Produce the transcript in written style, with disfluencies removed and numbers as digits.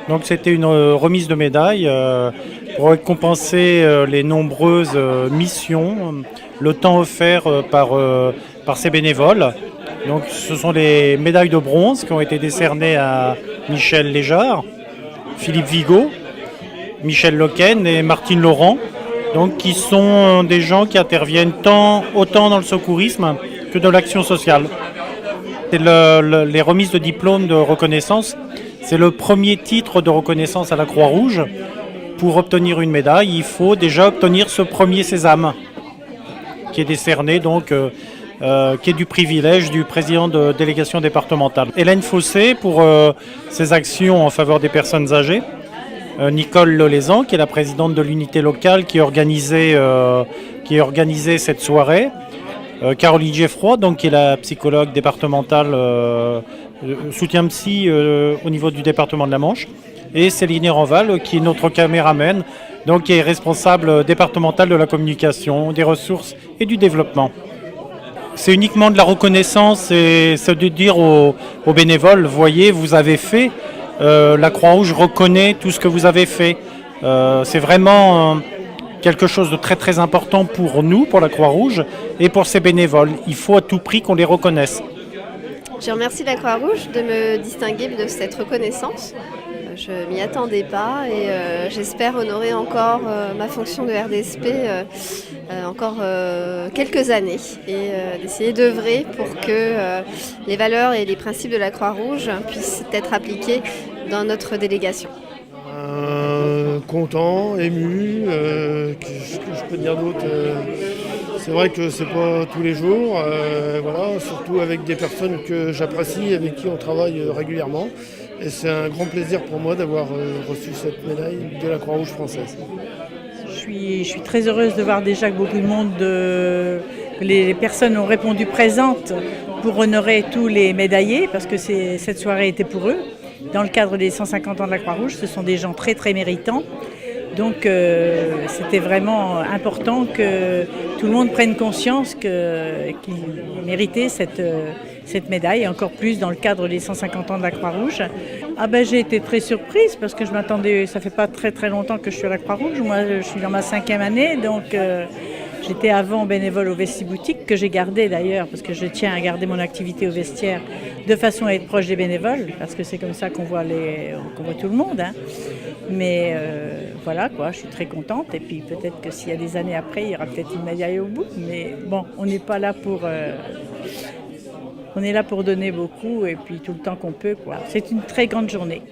Donc c'était une remise de médailles pour récompenser les nombreuses missions, le temps offert par ces bénévoles. Donc ce sont les médailles de bronze qui ont été décernées à Michel Léjard, Philippe Vigo, Michel Lequen et Martine Laurent, donc qui sont des gens qui interviennent autant dans le secourisme que dans l'action sociale. Les remises de diplômes de reconnaissance, c'est le premier titre de reconnaissance à la Croix-Rouge. Pour obtenir une médaille, il faut déjà obtenir ce premier sésame, qui est décerné donc, qui est du privilège du président de délégation départementale. Hélène Fossé pour ses actions en faveur des personnes âgées. Nicole Lolaisan, qui est la présidente de l'unité locale qui organisait cette soirée. Caroline Geffroy, donc, qui est la psychologue départementale, soutien psy au niveau du département de la Manche. Et Céline Ranval, qui est notre caméraman, donc, qui est responsable départementale de la communication, des ressources et du développement. C'est uniquement de la reconnaissance et c'est de dire aux bénévoles, voyez, vous avez fait, la Croix-Rouge reconnaît tout ce que vous avez fait. C'est vraiment quelque chose de très très important pour nous, pour la Croix-Rouge et pour ses bénévoles. Il faut à tout prix qu'on les reconnaisse. Je remercie la Croix-Rouge de me distinguer de cette reconnaissance. Je ne m'y attendais pas et j'espère honorer encore ma fonction de RDSP encore quelques années et d'essayer d'œuvrer pour que les valeurs et les principes de la Croix-Rouge puissent être appliqués dans notre délégation. Content, ému, qu'est-ce que je peux dire d'autre c'est vrai que c'est pas tous les jours, voilà, surtout avec des personnes que j'apprécie, avec qui on travaille régulièrement. Et c'est un grand plaisir pour moi d'avoir reçu cette médaille de la Croix-Rouge française. Je suis très heureuse de voir déjà que beaucoup de monde, les personnes ont répondu présentes pour honorer tous les médaillés, parce que cette soirée était pour eux. Dans le cadre des 150 ans de la Croix-Rouge, ce sont des gens très très méritants. Donc c'était vraiment important que tout le monde prenne conscience qu'ils méritaient cette médaille, et encore plus dans le cadre des 150 ans de la Croix-Rouge. J'ai été très surprise parce que je m'attendais, ça fait pas très très longtemps que je suis à la Croix-Rouge, moi je suis dans ma 5e année, donc j'étais avant bénévole au Vestiboutique, que j'ai gardé d'ailleurs, parce que je tiens à garder mon activité au vestiaire de façon à être proche des bénévoles, parce que c'est comme ça qu'on voit tout le monde. Hein. Mais voilà quoi, je suis très contente, et puis peut-être que s'il y a des années après, il y aura peut-être une médaille au bout, mais bon, on n'est pas là pour... on est là pour donner beaucoup, et puis tout le temps qu'on peut, quoi. C'est une très grande journée.